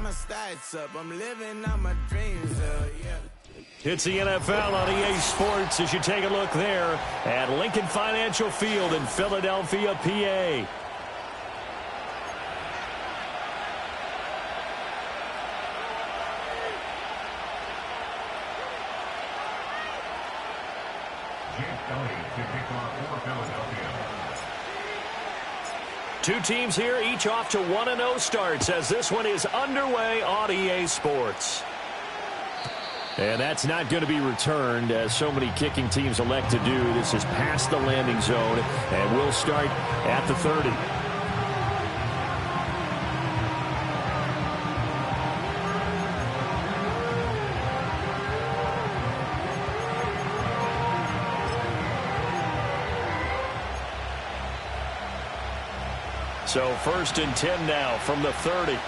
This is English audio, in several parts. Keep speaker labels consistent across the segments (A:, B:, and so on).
A: my stats up. I'm living out my dreams, yeah.
B: It's the NFL on EA Sports as you take a look there at Lincoln Financial Field in Philadelphia, PA. Two teams here, each off to 1-0 starts as this one is underway on EA Sports. And that's not going to be returned, as so many kicking teams elect to do. This is past the landing zone, and we'll start at the 30. So 1st and 10 now from the 30.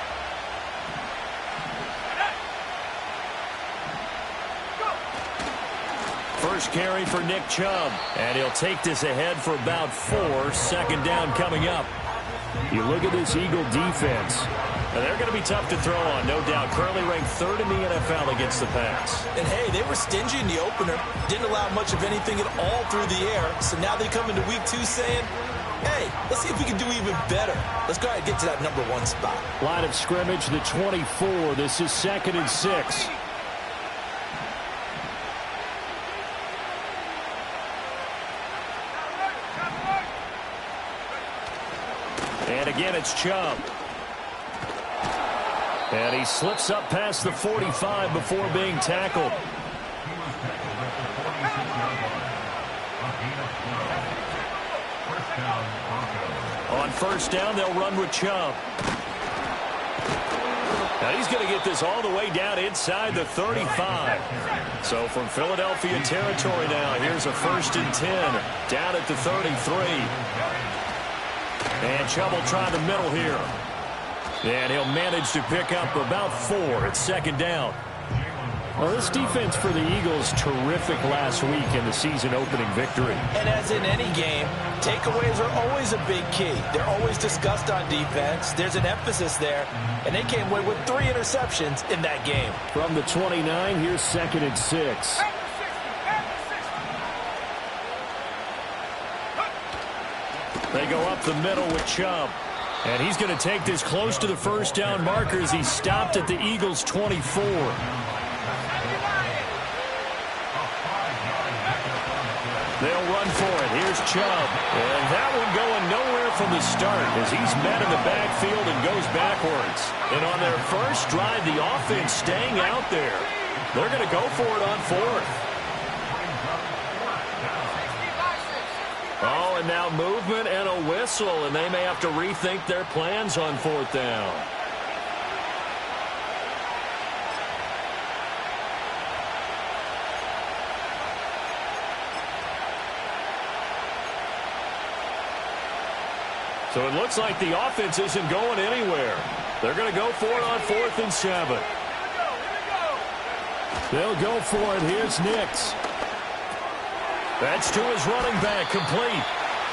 B: First carry for Nick Chubb, and he'll take this ahead for about 4. 2nd down coming up. You look at this Eagle defense, and they're going to be tough to throw on, no doubt. Currently ranked 3rd in the NFL against the pass.
C: And, hey, they were stingy in the opener. Didn't allow much of anything at all through the air. So now they come into week 2 saying, hey, let's see if we can do even better. Let's go ahead and get to that number 1 spot.
B: Line of scrimmage, the 24. This is 2nd and 6. And again, it's Chubb. And he slips up past the 45 before being tackled. On 1st down, they'll run with Chubb. Now he's going to get this all the way down inside the 35. So from Philadelphia territory now, here's a 1st and 10 down at the 33. And Chubb will try the middle here. And he'll manage to pick up about 4. It's 2nd down. Well, this defense for the Eagles, terrific last week in the season-opening victory.
C: And as in any game, takeaways are always a big key. They're always discussed on defense. There's an emphasis there, and they came away with 3 interceptions in that game.
B: From the 29, here's 2nd and 6. They go up the middle with Chubb. And he's going to take this close to the 1st down marker as he stopped at the Eagles' 24. They'll run for it. Here's Chubb. And that one going nowhere from the start as he's met in the backfield and goes backwards. And on their first drive, the offense staying out there. They're going to go for it on 4th. Oh, and now movement and a whistle, and they may have to rethink their plans on 4th down. So it looks like the offense isn't going anywhere. They're going to go for it on 4th and 7. They'll go for it. Here's Nix. That's to his running back, complete.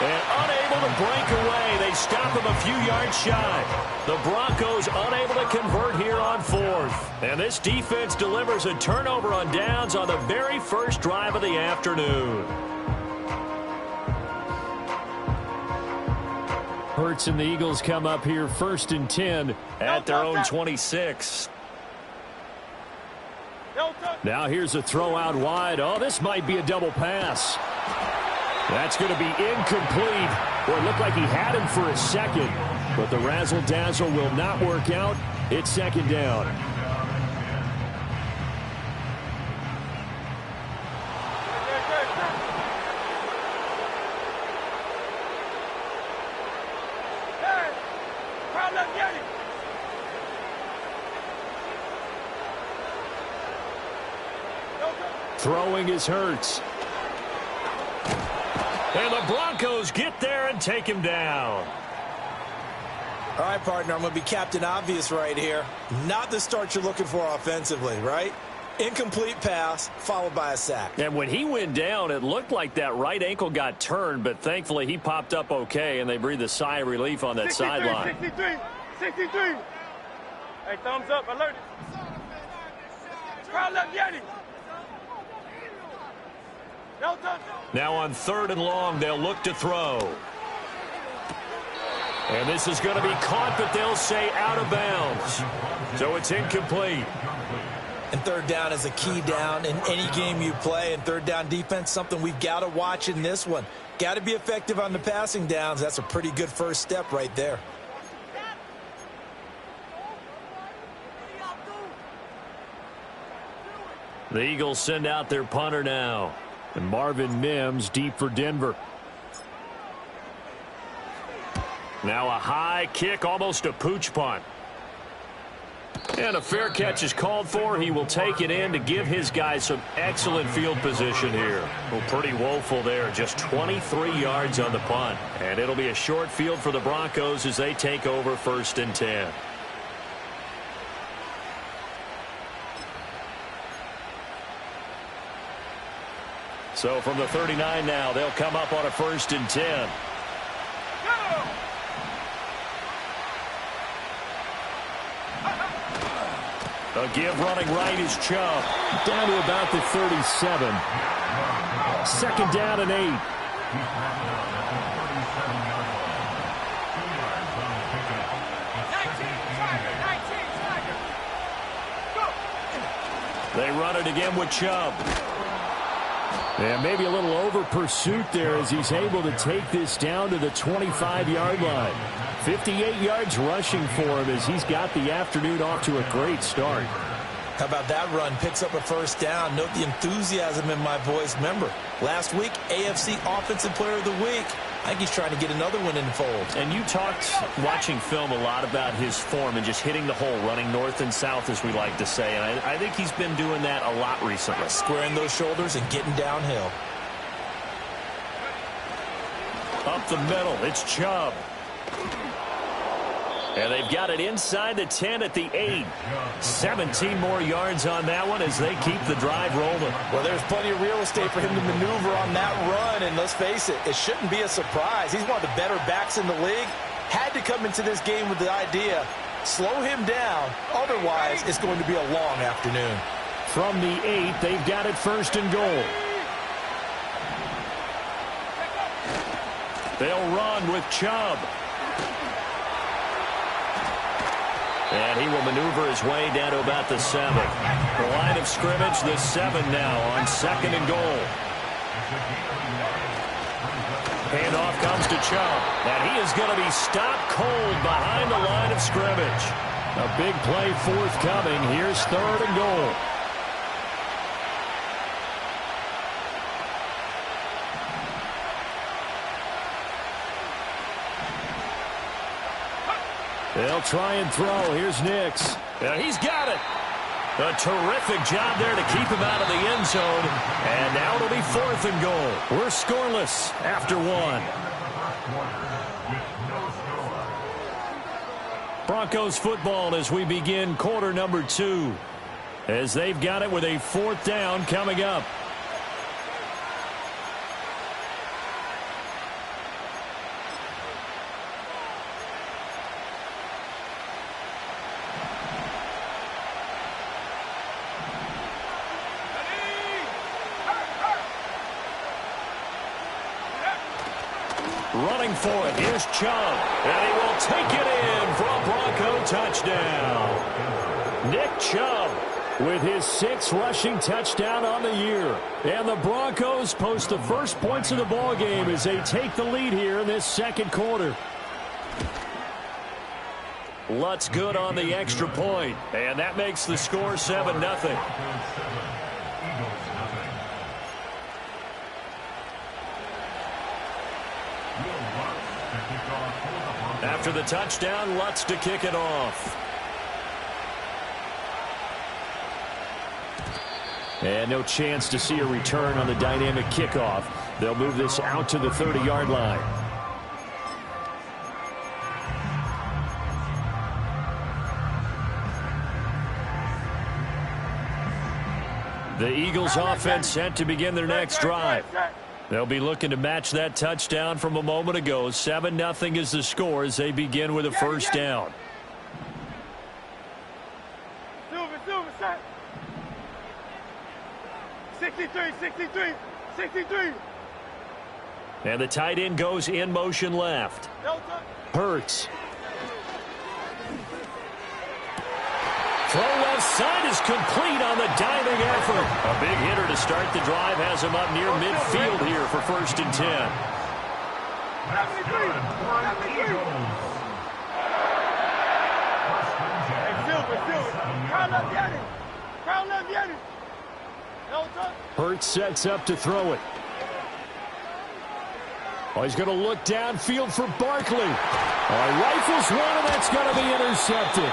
B: And unable to break away. They stop him a few yards shy. The Broncos unable to convert here on 4th. And this defense delivers a turnover on downs on the very first drive of the afternoon. Hurts and the Eagles come up here 1st and 10 at their own 26. Now here's a throw out wide. Oh, this might be a double pass. That's going to be incomplete. Well, it looked like he had him for a second, but the razzle-dazzle will not work out. It's 2nd down. Throwing is Hurts. And the Broncos get there and take him down.
C: All right, partner, I'm going to be Captain Obvious right here. Not the start you're looking for offensively, right? Incomplete pass followed by a sack.
B: And when he went down, it looked like that right ankle got turned, but thankfully he popped up okay, and they breathed a sigh of relief on that sideline.
D: 63. Hey, thumbs up, alert. Crowd left Yeti. No touch.
B: Now on 3rd and long, they'll look to throw. And this is going to be caught, but they'll say out of bounds. So it's incomplete.
C: And 3rd down is a key down in any game you play. And 3rd down defense, something we've got to watch in this one. Got to be effective on the passing downs. That's a pretty good first step right there.
B: The Eagles send out their punter now. And Marvin Mims deep for Denver. Now a high kick, almost a pooch punt. And a fair catch is called for. He will take it in to give his guys some excellent field position here. Well, pretty woeful there. Just 23 yards on the punt. And it'll be a short field for the Broncos as they take over 1st and 10. So from the 39 now, they'll come up on a 1st and 10. A give running right is Chubb. Down to about the 37. 2nd down and 8. They run it again with Chubb. And maybe a little over pursuit there as he's able to take this down to the 25-yard line. 58 yards rushing for him as he's got the afternoon off to a great start.
C: How about that run? Picks up a 1st down. Note the enthusiasm in my voice. Remember, last week, AFC Offensive Player of the Week. I think he's trying to get another one in the fold.
B: And you talked, watching film, a lot about his form and just hitting the hole, running north and south, as we like to say. And I think he's been doing that a lot recently.
C: Squaring those shoulders and getting downhill.
B: Up the middle, it's Chubb. And they've got it inside the 10 at the 8. 17 more yards on that one as they keep the drive rolling.
C: Well, there's plenty of real estate for him to maneuver on that run. And let's face it, it shouldn't be a surprise. He's one of the better backs in the league. Had to come into this game with the idea, slow him down. Otherwise, it's going to be a long afternoon.
B: From the 8, they've got it 1st and goal. They'll run with Chubb. And he will maneuver his way down to about the 7. The line of scrimmage, the 7 now on 2nd and goal. Handoff comes to Chubb. And he is going to be stopped cold behind the line of scrimmage. A big play forthcoming. Here's 3rd and goal. They'll try and throw. Here's Nix. He's got it. A terrific job there to keep him out of the end zone. And now it'll be 4th and goal. We're scoreless after 1. Broncos football as we begin quarter number 2. As they've got it with a 4th down coming up. Running for it. Here's Chubb. And he will take it in for a Bronco touchdown. Nick Chubb with his 6th rushing touchdown on the year. And the Broncos post the first points of the ball game as they take the lead here in this 2nd quarter. Lutz good on the extra point. And that makes the score 7-0. After the touchdown, Lutz to kick it off. And no chance to see a return on the dynamic kickoff. They'll move this out to the 30-yard line. The Eagles offense set to begin their next drive. They'll be looking to match that touchdown from a moment ago. 7-0 is the score as they begin with a 1st down.
D: Silver, set. 63, 63, 63.
B: And the tight end goes in motion left. Hurts. Throw left side is complete on the diving effort. A big hitter to start the drive has him up near midfield here for 1st and 10. Hurts sets up to throw it. Oh, he's going to look downfield for Barkley. Oh, rifles one, and that's going to be intercepted.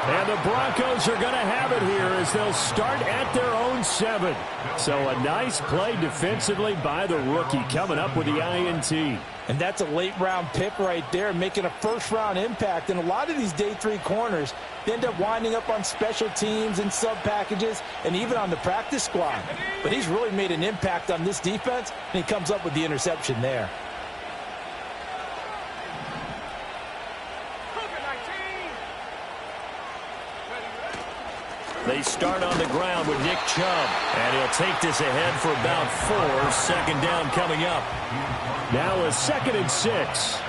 B: And the Broncos are going to have it here as they'll start at their own 7. So a nice play defensively by the rookie coming up with the INT.
C: And that's a late-round pick right there, making a first-round impact. And a lot of these day 3 corners end up winding up on special teams and sub-packages and even on the practice squad. But he's really made an impact on this defense, and he comes up with the interception there.
B: They start on the ground with Nick Chubb, and he'll take this ahead for about 4. 2nd down coming up. Now a 2nd and 6.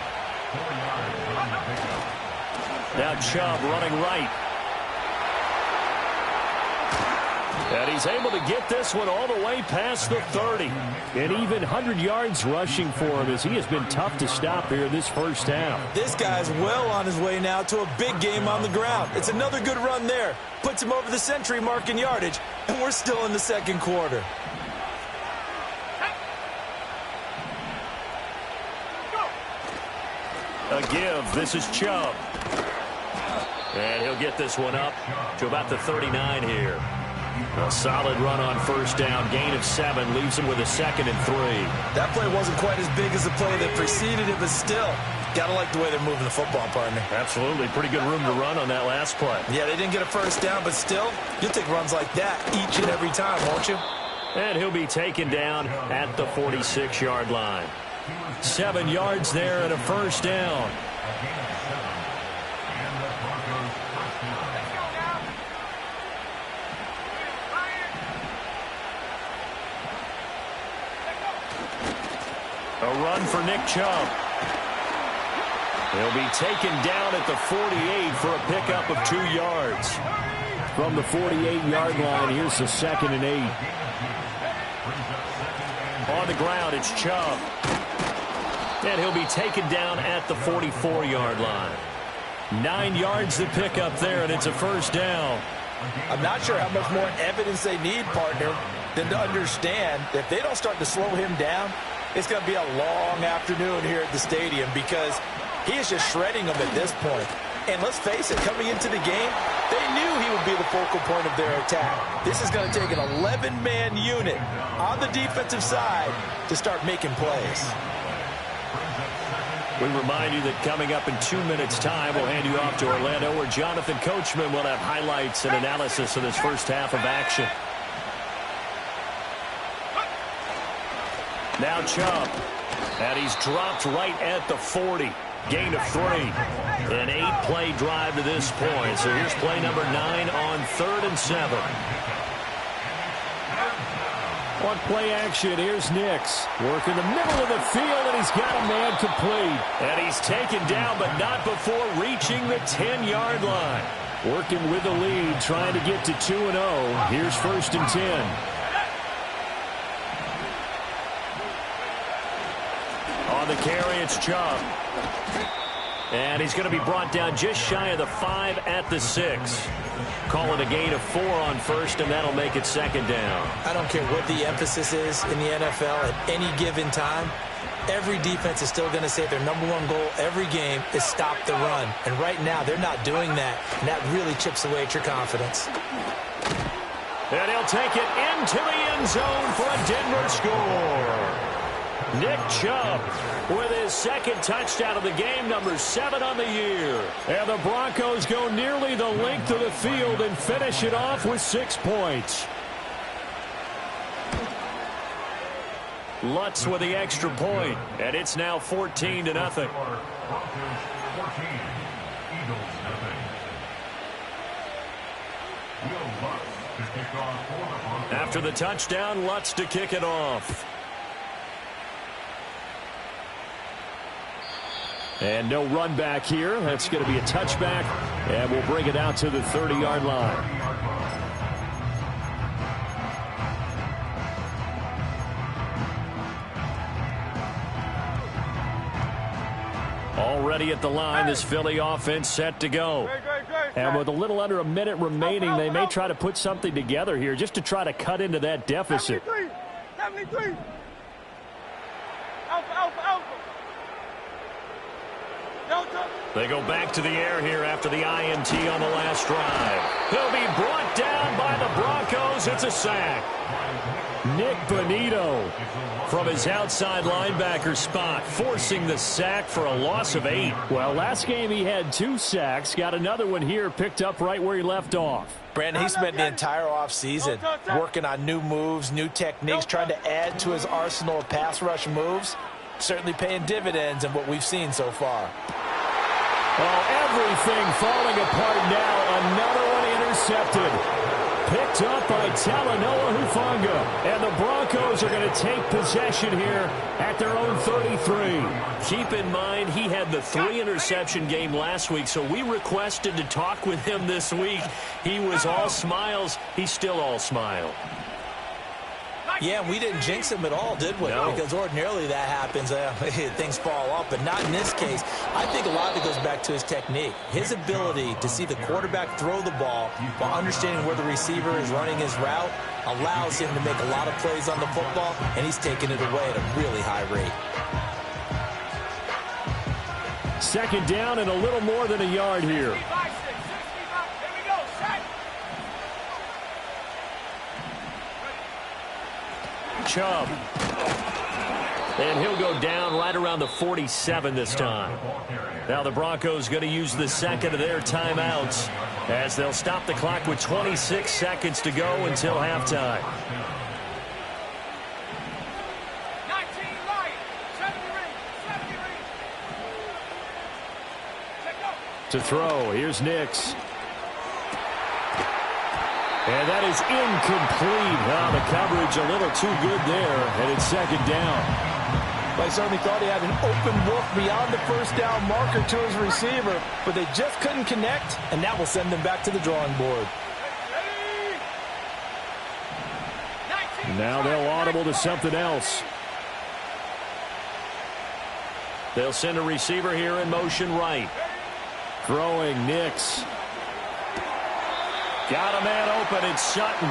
B: Now Chubb running right. And he's able to get this one all the way past the 30. And even 100 yards rushing for him as he has been tough to stop here this first half.
C: This guy's well on his way now to a big game on the ground. It's another good run there. Puts him over the century mark in yardage, and we're still in the 2nd quarter.
B: A give. This is Chubb. And he'll get this one up to about the 39 here. A solid run on 1st down. Gain of 7 leaves him with a 2nd and 3.
C: That play wasn't quite as big as the play that preceded it, but still, gotta like the way they're moving the football, partner.
B: Absolutely. Pretty good room to run on that last play.
C: Yeah, they didn't get a 1st down, but still, you'll take runs like that each and every time, won't you?
B: And he'll be taken down at the 46-yard line. 7 yards there and a 1st down. A run for Nick Chubb. He'll be taken down at the 48 for a pickup of 2 yards.
E: From the 48-yard line, here's the 2nd and 8.
B: On the ground, it's Chubb. And he'll be taken down at the 44-yard line. 9 yards to pick up there, and it's a 1st down.
C: I'm not sure how much more evidence they need, partner, than to understand that if they don't start to slow him down, it's going to be a long afternoon here at the stadium because he is just shredding them at this point. And let's face it, coming into the game, they knew he would be the focal point of their attack. This is going to take an 11-man unit on the defensive side to start making plays.
B: We remind you that coming up in 2 minutes' time, we'll hand you off to Orlando, where Jonathan Coachman will have highlights and analysis of this first half of action. Now Chubb, and he's dropped right at the 40. Gain of 3. An 8-play drive to this point. So here's play number 9 on 3rd and 7.
E: On play action, here's Nix. Work in the middle of the field, and he's got a man complete.
B: And he's taken down, but not before reaching the 10-yard line.
E: Working with the lead, trying to get to 2-0. Here's 1st and 10.
B: On the carry, it's Chubb. And he's going to be brought down just shy of the 5 at the 6. Calling a gain of 4 on 1st, and that'll make it 2nd down.
C: I don't care what the emphasis is in the NFL at any given time. Every defense is still going to say their #1 goal every game is stop the run. And right now, they're not doing that, and that really chips away at your confidence.
B: And he'll take it into the end zone for a Denver score. Nick Chubb with his 2nd touchdown of the game, number 7 on the year.
E: And the Broncos go nearly the length of the field and finish it off with 6 points.
B: Lutz with the extra point, and it's now 14-0. After the touchdown, Lutz to kick it off.
E: And no run back here. That's going to be a touchback, and we'll bring it out to the 30-yard line. Already at the line, this Philly offense set to go. And with a little under a minute remaining, they may try to put something together here just to try to cut into that deficit.
D: 73. Alpha. Delta.
B: They go back to the air here after the INT on the last drive. He'll be brought down by the Broncos. It's a sack.
E: Nick Bonito
B: from his outside linebacker spot, forcing the sack for a loss of 8.
E: Well, last game he had 2 sacks. Got another one here, picked up right where he left off.
C: Brandon, he spent the entire offseason working on new moves, new techniques, trying to add to his arsenal of pass rush moves. Certainly paying dividends in what we've seen so far.
E: Well, everything falling apart now. Another one intercepted. Picked up by Talanoa Hufanga. And the Broncos are going to take possession here at their own 33.
B: Keep in mind, he had the 3-interception game last week, so we requested to talk with him this week. He was all smiles. He's still all smile.
C: Yeah, we didn't jinx him at all, did we?
B: No.
C: Because ordinarily that happens. Things fall off, but not in this case. I think a lot of it goes back to his technique. His ability to see the quarterback throw the ball while understanding where the receiver is running his route allows him to make a lot of plays on the football, and he's taking it away at a really high rate.
E: Second down and a little more than a yard here.
B: Chubb. And he'll go down right around the 47 this time. Now the Broncos going to use the second of their timeouts as they'll stop the clock with 26 seconds to go until halftime.
E: To throw, here's Nix. And that is incomplete. Well, the coverage a little too good there, and it's second down.
C: I certainly thought he had an open look beyond the first down marker to his receiver, but they just couldn't connect, and that will send them back to the drawing board.
E: Now they'll audible to something else.
B: They'll send a receiver here in motion right.
E: Throwing Nix.
B: Got a man open, it's Sutton.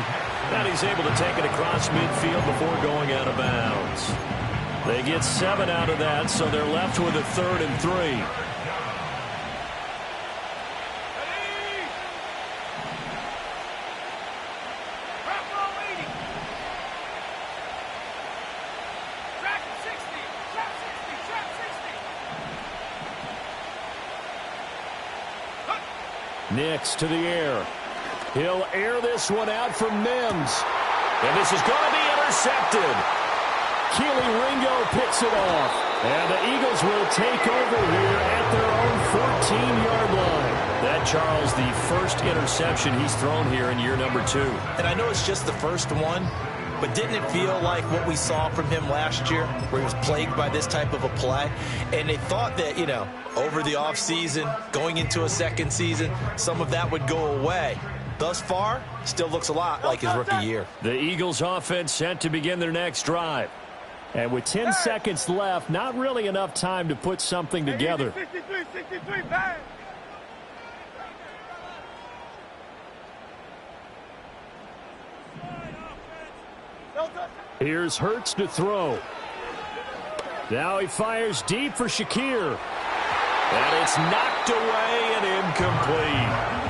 B: And he's able to take it across midfield before going out of bounds. They get 7 out of that, so they're left with a 3rd and 3.
E: Nix to the air. He'll air this one out for Mims.
B: And this is going to be intercepted.
E: Keely Ringo picks it off. And the Eagles will take over here at their own 14-yard line.
B: That, Charles, the first interception he's thrown here in year number 2.
C: And I know it's just the first one, but didn't it feel like what we saw from him last year, where he was plagued by this type of a play? And they thought that, you know, over the offseason, going into a second season, some of that would go away. Thus far, still looks a lot like his rookie year.
B: The Eagles offense set to begin their next drive.
E: And with 10 seconds left, not really enough time to put something together.
D: 63, bang.
E: Here's Hurts to throw. Now he fires deep for Shakir.
B: And it's knocked away and incomplete.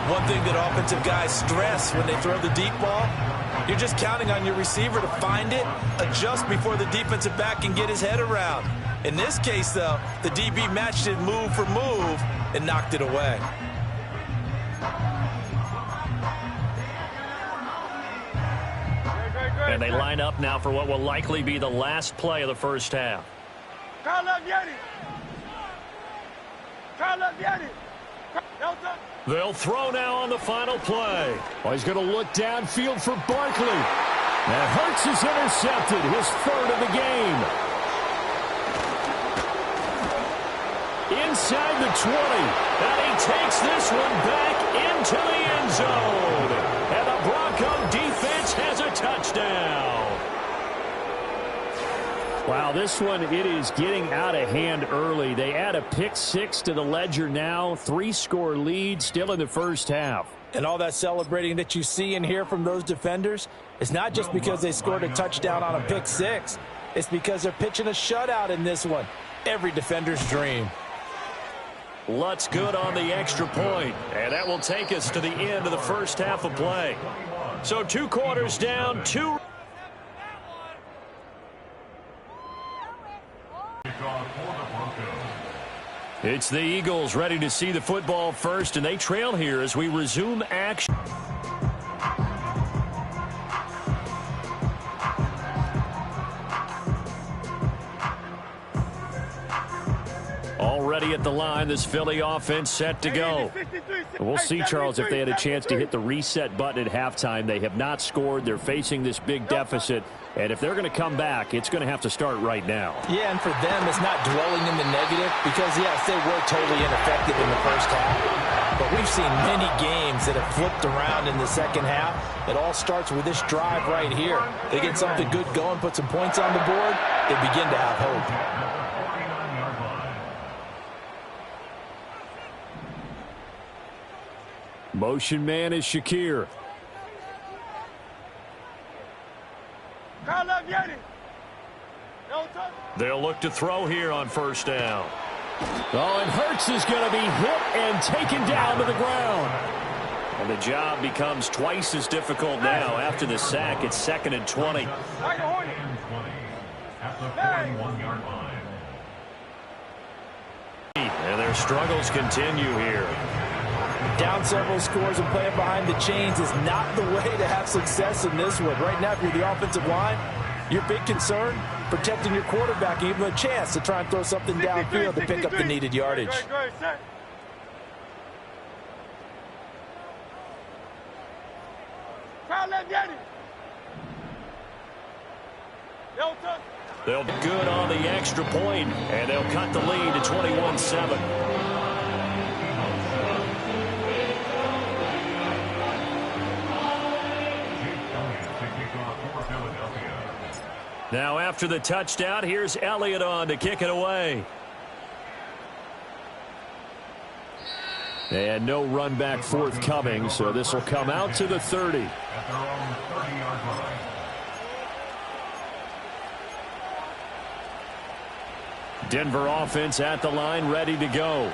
C: One thing that offensive guys stress when they throw the deep ball, you're just counting on your receiver to find it, adjust before the defensive back can get his head around. In this case, though, the DB matched it move for move and knocked it away.
B: And they line up now for what will likely be the last play of the first half.
D: Carl Yeti. Delta.
B: They'll throw now on the final play.
E: Oh, he's going to look downfield for Barkley. And Hurts is intercepted, his third of the game. Inside the 20. And he takes this one back into the end zone. And the Bronco defense has a touchdown. Wow, this one, it is getting out of hand early. They add a pick six to the ledger now. 3-score lead still in the first half.
C: And all that celebrating that you see and hear from those defenders is not just because they scored a touchdown on a pick six. It's because they're pitching a shutout in this one. Every defender's dream.
B: Lutz good on the extra point. And that will take us to the end of the first half of play. So 2 quarters down, 2. It's the Eagles ready to see the football first, and they trail here as we resume action. Already at the line, this Philly offense set to go. We'll see, Charles, if they had a chance to hit the reset button at halftime. They have not scored. They're facing this big deficit. And if they're going to come back, it's going to have to start right now.
C: Yeah, and for them, it's not dwelling in the negative because, yes, they were totally ineffective in the first half. But we've seen many games that have flipped around in the second half. It all starts with this drive right here. They get something good going, put some points on the board, they begin to have hope.
E: Motion man is Shakir.
B: They'll look to throw here on first down.
E: Oh, and Hurts is going to be hit and taken down to the ground.
B: And the job becomes twice as difficult now after the sack. It's 2nd and 20. And their struggles continue here.
C: Down several scores and playing behind the chains is not the way to have success in this one. Right now, if you're the offensive line, your big concern, protecting your quarterback, and even a chance to try and throw something downfield to pick up the needed yardage.
B: They'll be good on the extra point, and they'll cut the lead to 21-7. Now after the touchdown, here's Elliott on to kick it away.
E: And no run back forthcoming, so this will come out to the 30. Denver offense at the line, ready to go.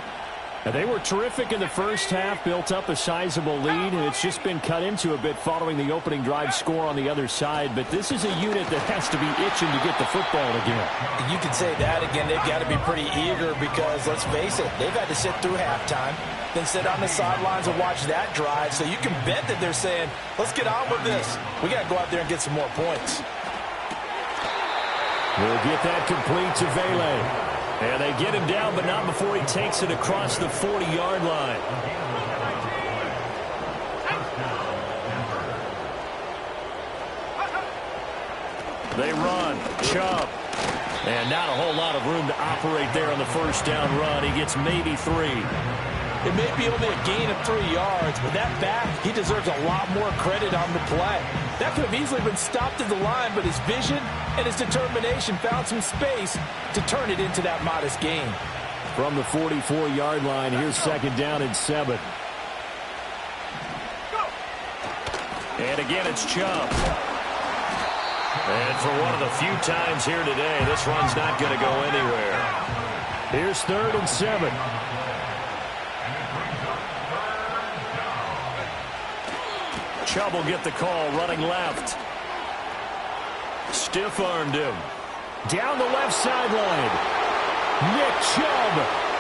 E: And they were terrific in the first half, built up a sizable lead, and it's just been cut into a bit following the opening drive score on the other side. But this is a unit that has to be itching to get the football again.
C: You can say that again. They've got to be pretty eager because, let's face it, they've had to sit through halftime, then sit on the sidelines and watch that drive. So you can bet that they're saying, let's get on with this. We got to go out there and get some more points.
E: We'll get that complete to Vele.
B: And they get him down, but not before he takes it across the 40-yard line. They run. Chubb. And not a whole lot of room to operate there on the first down run. He gets maybe 3.
C: It may be only a gain of 3 yards, but that back, he deserves a lot more credit on the play. That could have easily been stopped at the line, but his vision and his determination found some space to turn it into that modest gain.
E: From the 44-yard line, here's 2nd down and 7.
B: And again, it's Chubb. And for one of the few times here today, this run's not going to go anywhere.
E: Here's 3rd and 7.
B: Chubb will get the call running left. Stiff-armed him.
E: Down the left sideline. Nick Chubb.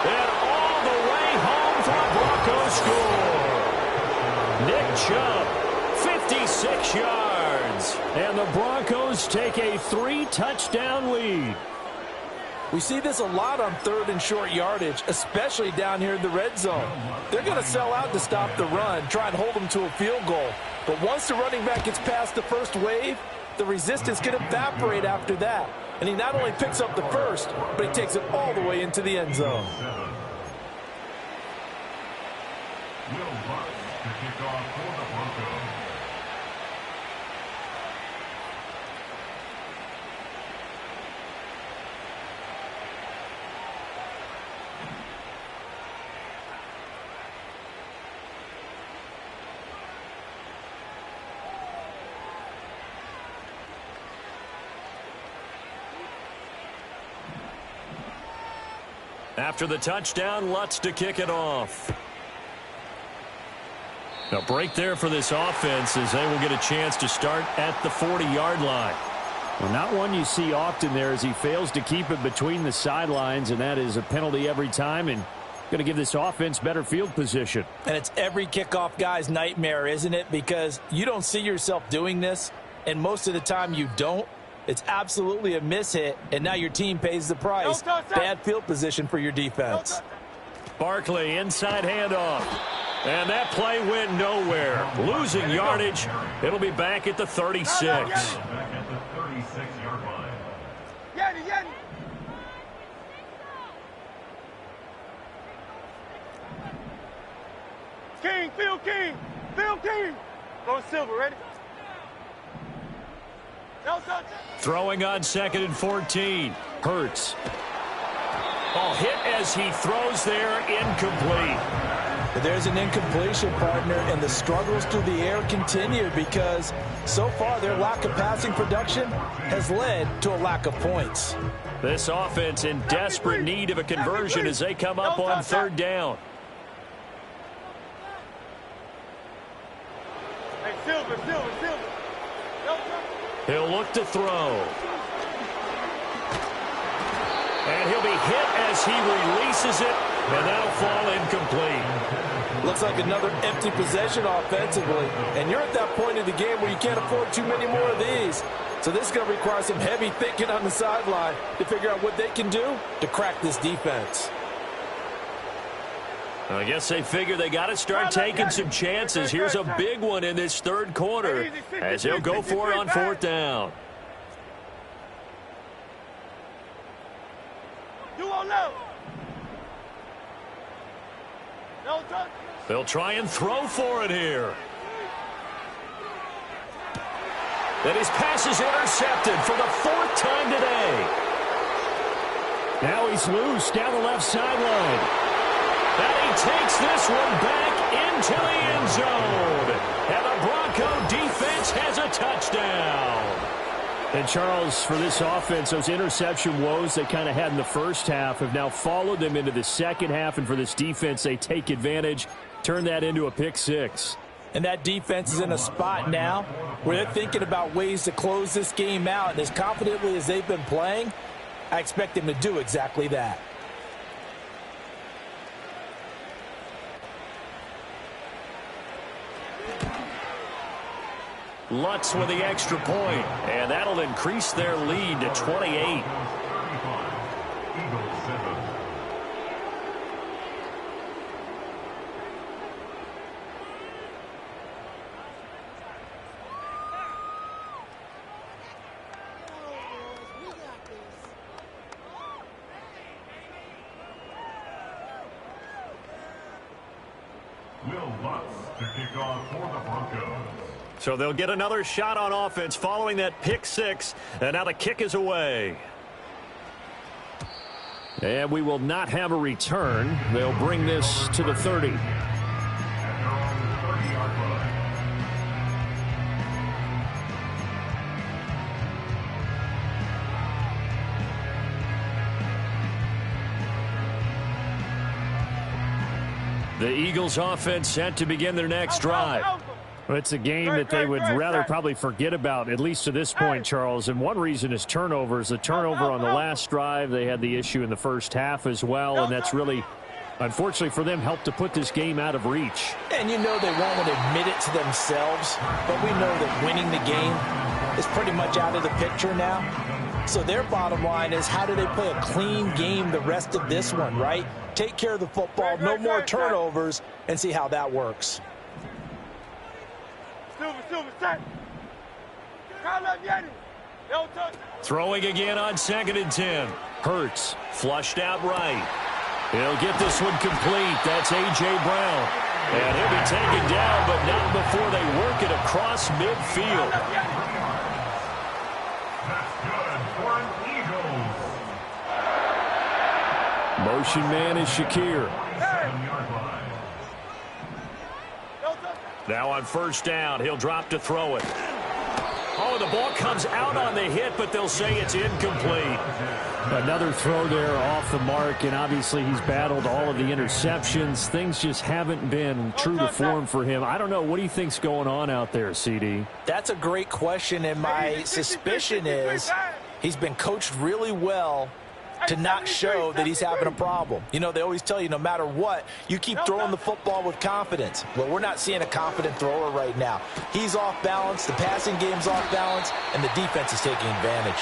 B: And all the way home for a Broncos score. Nick Chubb, 56 yards.
E: And the Broncos take a 3-touchdown lead.
C: We see this a lot on 3rd and short yardage, especially down here in the red zone. They're going to sell out to stop the run, try and hold them to a field goal. But once the running back gets past the first wave, the resistance can evaporate after that. And he not only picks up the first, but he takes it all the way into the end zone.
B: After the touchdown, Lutz to kick it off. A break there for this offense as they will get a chance to start at the 40-yard line.
E: Well, not one you see often there as he fails to keep it between the sidelines, and that is a penalty every time and going to give this offense better field position.
C: And it's every kickoff guy's nightmare, isn't it? Because you don't see yourself doing this, and most of the time you don't. It's absolutely a miss-hit, and now your team pays the price. Bad field position for your defense.
B: Barkley, inside handoff. And that play went nowhere. Losing yardage. It'll be back at the 36.
D: King, Phil King, Phil King. Go Silver, ready?
B: Throwing on 2nd and 14. Hurts. Oh, hit as he throws there, incomplete.
C: There's an incompletion, partner, and the struggles through the air continue because so far their lack of passing production has led to a lack of points.
B: This offense in desperate need of a conversion as they come up on 3rd down.
D: Hey, Silver.
B: He'll look to throw. And he'll be hit as he releases it, and that'll fall incomplete.
C: Looks like another empty possession offensively, and you're at that point in the game where you can't afford too many more of these. So this is going to require some heavy thinking on the sideline to figure out what they can do to crack this defense.
B: I guess they figure they got to start taking some chances. Here's a big one in this 3rd quarter as he'll go for it on 4th down. They'll try and throw for it here. And his pass is intercepted for the 4th time today.
E: Now he's loose down the left sideline.
B: And he takes this one back into the end zone. And the Bronco defense has a touchdown.
E: And, Charles, for this offense, those interception woes they kind of had in the first half have now followed them into the second half. And for this defense, they take advantage, turn that into a pick 6.
C: And that defense is in a spot now where they're thinking about ways to close this game out. And as confidently as they've been playing, I expect them to do exactly that.
B: Lutz with the extra point, and that'll increase their lead to 28.
F: Will Lutz to kick off for the Broncos.
B: So they'll get another shot on offense following that pick 6, and now the kick is away.
E: And we will not have a return. They'll bring this to the 30.
B: The Eagles offense set to begin their next drive.
E: Well, it's a game that they would rather probably forget about, at least to this point, Charles. And one reason is turnovers. The turnover on the last drive, they had the issue in the first half as well, and that's really, unfortunately for them, helped to put this game out of reach.
C: And you know they won't admit it to themselves, but we know that winning the game is pretty much out of the picture now. So their bottom line is, how do they play a clean game the rest of this one, right? Take care of the football, no more turnovers, and see how that works.
B: Throwing again on 2nd and 10. Hurts, flushed out right. He'll get this one complete. That's A.J. Brown. And he'll be taken down, but not before they work it across midfield.
F: That's good for an Eagles.
E: Motion man is Shakir.
F: 7-yard line.
B: Now on 1st down, he'll drop to throw it. Oh, the ball comes out on the hit, but they'll say it's incomplete.
E: Another throw there off the mark, and obviously he's battled all of the interceptions. Things just haven't been true to form for him. I don't know. What do you think's going on out there, CD?
C: That's a great question, and my suspicion is he's been coached really well to not show that he's having a problem. You know, they always tell you no matter what, you keep throwing the football with confidence. Well, we're not seeing a confident thrower right now. He's off balance, the passing game's off balance, and the defense is taking advantage.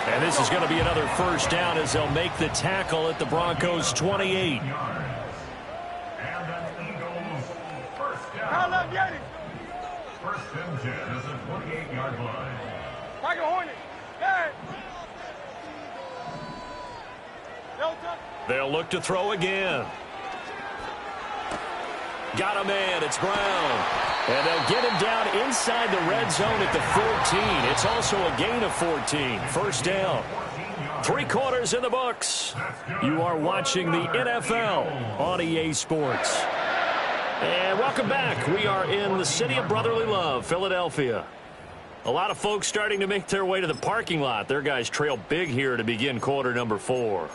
B: And this is going to be another 1st down as they'll make the tackle at the Broncos' 28.
F: And an Eagles 1st down. 1st and 10 is a 28-yard line.
B: They'll look to throw again. Got a man. It's Brown. And they'll get him down inside the red zone at the 14. It's also a gain of 14. 1st down. 3 quarters in the books. You are watching the NFL on EA Sports. And welcome back. We are in the city of brotherly love, Philadelphia. A lot of folks starting to make their way to the parking lot. Their guys trail big here to begin quarter number 4.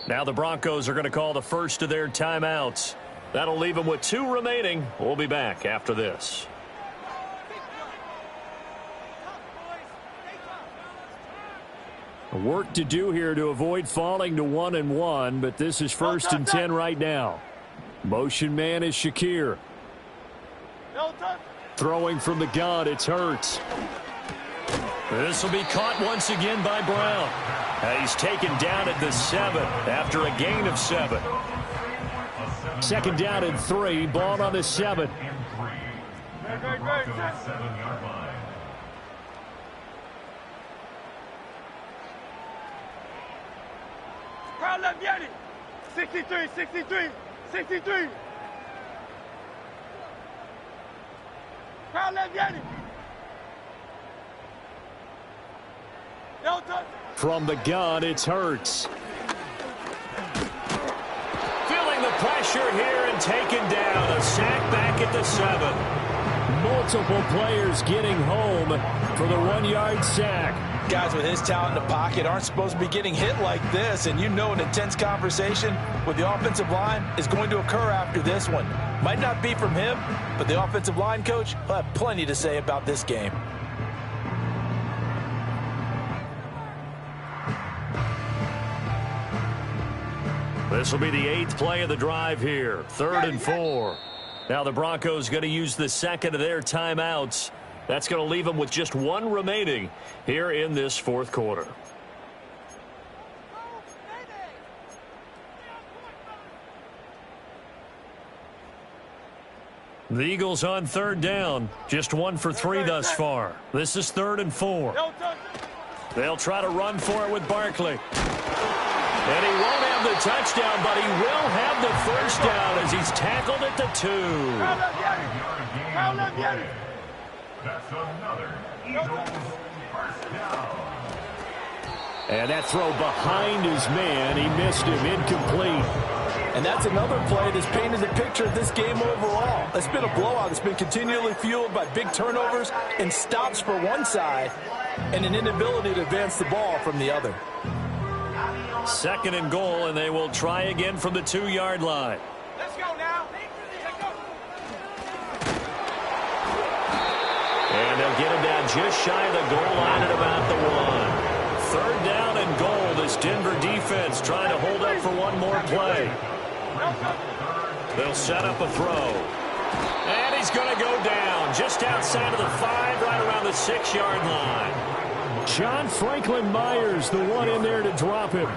B: Now the Broncos are going to call the first of their timeouts. That'll leave them with 2 remaining. We'll be back after this.
E: Work to do here to avoid falling to 1-1, but this is 1st and 10 right now. Motion man is Shakir. Throwing from the gun, it's Hurts.
B: This will be caught once again by Brown. He's taken down at the 7 after a gain of 7.
E: 2nd down and 3, ball on the 7.
F: Broncos 7-yard line.
D: Crowd left Yeti. 63, 63, 63. Crowd left Yeti. No touch.
E: From the gun, it's Hurts.
B: Feeling the pressure here and taken down. A sack back at the 7.
E: Multiple players getting home for the 1-yard sack.
C: Guys with his talent in the pocket aren't supposed to be getting hit like this, and you know an intense conversation with the offensive line is going to occur after this one. Might not be from him, but the offensive line coach will have plenty to say about this game.
B: This will be the 8th play of the drive here. 3rd and 4. Now the Broncos going to use the 2nd of their timeouts. That's going to leave them with just 1 remaining here in this 4th quarter. The Eagles on 3rd down. Just 1 for 3 thus far. This is 3rd and 4. They'll try to run for it with Barkley. And he won't have the touchdown, but he will have the 1st down as he's tackled at the 2.
F: That's another Eagles 1st down.
E: And that throw behind his man, he missed him, incomplete.
C: And that's another play that's painted the picture of this game overall. It's been a blowout. It's been continually fueled by big turnovers and stops for one side and an inability to advance the ball from the other.
B: 2nd and goal, and they will try again from the 2-yard line.
D: Let's go now. Let's go.
B: And they'll get him down just shy of the goal line at about the 1. Third down and goal. This Denver defense trying to hold up for one more play. They'll set up a throw. And he's going to go down just outside of the 5, right around the 6-yard line.
E: John Franklin Myers, the one in there to drop him.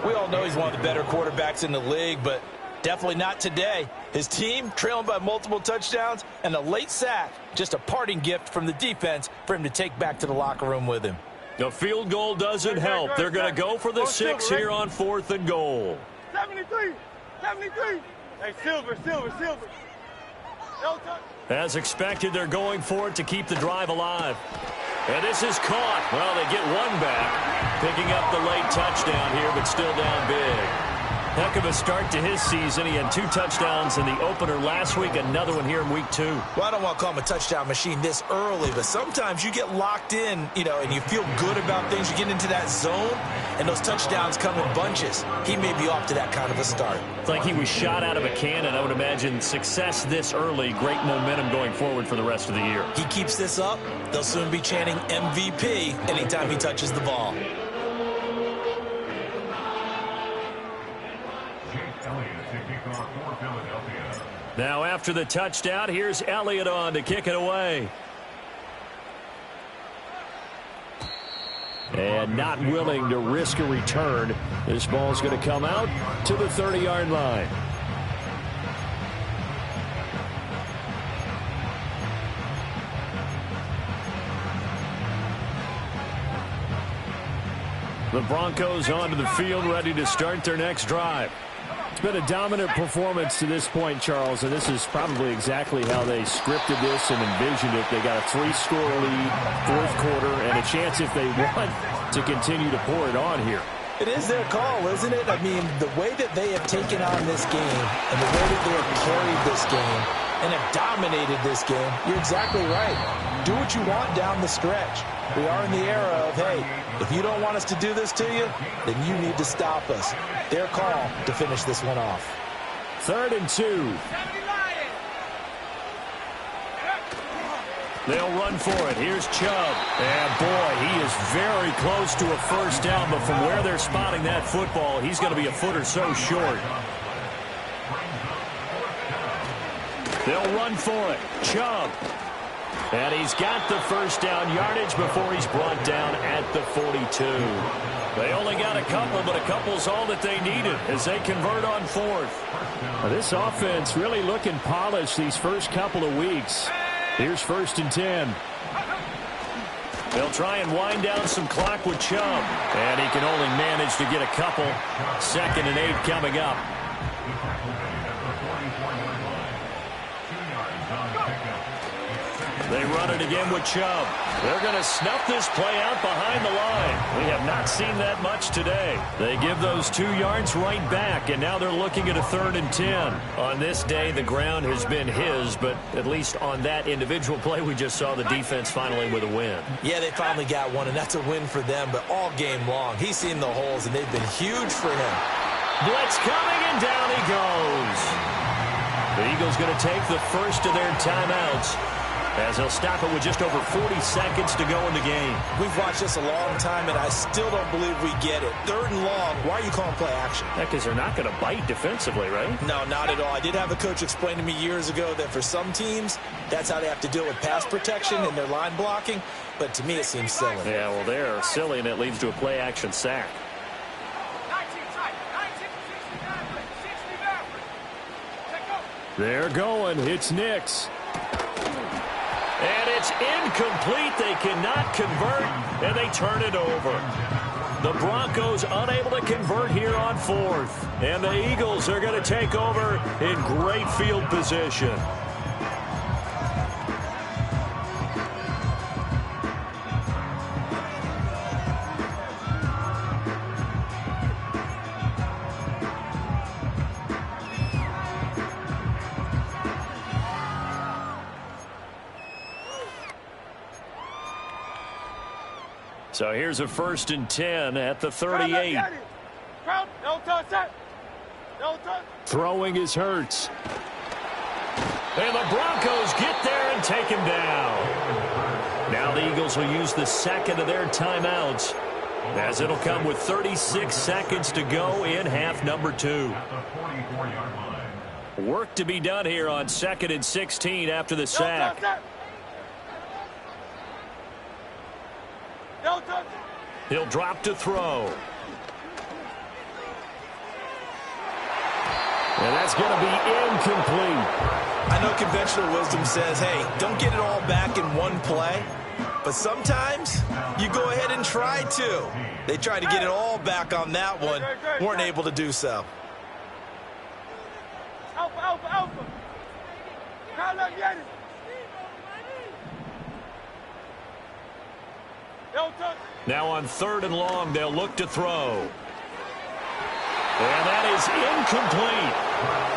C: We all know he's one of the better quarterbacks in the league, but definitely not today. His team trailing by multiple touchdowns and a late sack. Just a parting gift from the defense for him to take back to the locker room with him.
B: The field goal doesn't help. They're going to go for the 6 here on 4th and goal.
D: 73. Hey, silver.
B: As expected, they're going for it to keep the drive alive. And this is caught. Well, they get one back, picking up the late touchdown here, but still down big. Heck of a start to his season. He had 2 touchdowns in the opener last week, another one here in week 2.
C: Well, I don't want to call him a touchdown machine this early, but sometimes you get locked in, and you feel good about things. You get into that zone, and those touchdowns come in bunches. He may be off to that kind of a start.
B: It's like he was shot out of a cannon. I would imagine success this early, great momentum going forward for the rest of the year.
C: He keeps this up, they'll soon be chanting MVP anytime he touches the ball.
B: Now after the touchdown, here's Elliott on to kick it away.
E: And not willing to risk a return. This ball's going to come out to the 30-yard line.
B: The Broncos onto the field, ready to start their next drive.
E: It's been a dominant performance to this point, Charles, and this is probably exactly how they scripted this and envisioned it. They got a 3-score lead, 4th quarter, and a chance if they want to continue to pour it on here.
C: It is their call, isn't it? I mean, the way that they have taken on this game and the way that they have carried this game and have dominated this game, you're exactly right. Do what you want down the stretch. We are in the era of, hey, if you don't want us to do this to you, then you need to stop us. Their call to finish this one off.
E: 3rd and 2.
B: They'll run for it. Here's Chubb. And, boy, he is very close to a first down, but from where they're spotting that football, he's going to be a foot or so short. They'll run for it. Chubb. And he's got the first down yardage before he's brought down at the 42. They only got a couple, but a couple's all that they needed as they convert on 4th.
E: Now, this offense really looking polished these first couple of weeks. Here's 1st and 10.
B: They'll try and wind down some clock with Chubb. And he can only manage to get a couple. 2nd and 8 coming up. They run it again with Chubb. They're going to snuff this play out behind the line. We have not seen that much today. They give those 2 yards right back, and now they're looking at a 3rd and 10. On this day, the ground has been his, but at least on that individual play, we just saw the defense finally with a win.
C: Yeah, they finally got one, and that's a win for them, but all game long, he's seen the holes, and they've been huge for him.
B: Blitz coming, and down he goes. The Eagles going to take the first of their timeouts, as they'll stop it with just over 40 seconds to go in the game.
C: We've watched this a long time, and I still don't believe we get it. 3rd and long, why are you calling play action?
B: Because they're not going to bite defensively, right?
C: No, not at all. I did have a coach explain to me years ago that for some teams, that's how they have to deal with pass protection and their line blocking, but to me it seems silly.
B: Yeah, well, they're silly, and it leads to a play action sack.
E: They're going. It's Nix.
B: And it's incomplete. They cannot convert, and they turn it over. The Broncos unable to convert here on 4th. And the Eagles are going to take over in great field position. So here's a 1st and 10 at the 38.
E: Throwing is Hurts.
B: And the Broncos get there and take him down. Now the Eagles will use the 2nd of their timeouts as it'll come with 36 seconds to go in half number 2.
F: At the 44-yard line.
B: Work to be done here on 2nd and 16 after the sack. He'll drop to throw.
E: And that's going to be incomplete.
C: I know conventional wisdom says, hey, don't get it all back in one play. But sometimes you go ahead and try to. They tried to get it all back on that one. Weren't able to do so.
D: Alpha, alpha, alpha. Count up, Yetis. Don't touch.
B: Now on 3rd and long, they'll look to throw. And that is incomplete.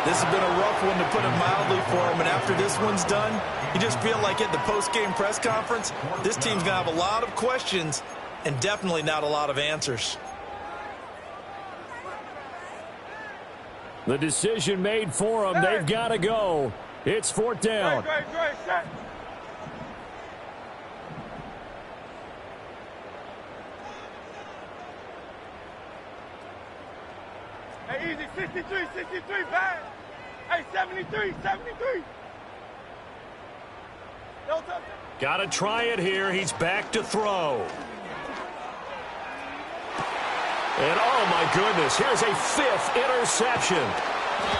C: This has been a rough one, to put it mildly, for him. And after this one's done, you just feel like at the post-game press conference, this team's going to have a lot of questions and definitely not a lot of answers.
E: The decision made for them. They've got to go. It's 4th down.
D: Great, set. Hey, easy, 63, bad. Hey, 73. Don't touch it.
B: Got to try it here. He's back to throw. And oh my goodness, here's a 5th interception.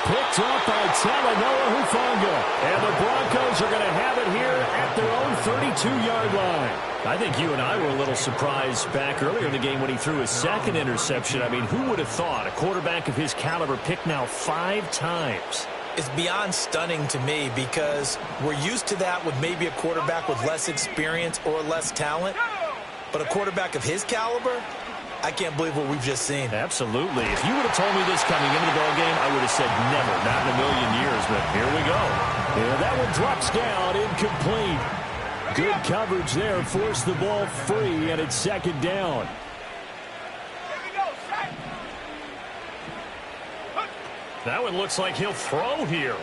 E: Picked up by Talanoa Hufanga. And the Broncos are going to have it here at their own 32-yard line.
B: I think you and I were a little surprised back earlier in the game when he threw his 2nd interception. I mean, who would have thought a quarterback of his caliber picked now 5 times?
C: It's beyond stunning to me, because we're used to that with maybe a quarterback with less experience or less talent. But a quarterback of his caliber, I can't believe what we've just seen.
B: Absolutely. If you would have told me this coming into the ballgame, I would have said never, not in a million years. But here we go.
E: Yeah, that one drops down, incomplete. Good coverage there, forced the ball free, and it's 2nd down.
B: That one looks like he'll throw here.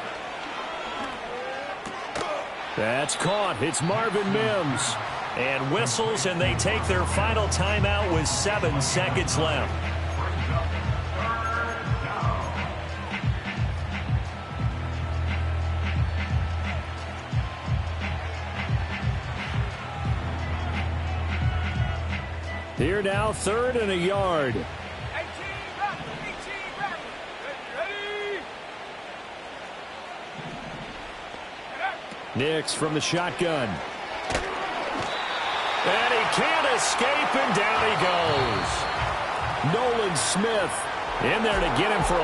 E: That's caught. It's Marvin Mims.
B: And whistles, and they take their final timeout with 7 seconds left.
E: Here now, 3rd and a yard. Nix from the shotgun.
B: And he can't escape, and down he goes.
E: Nolan Smith in there to get him for a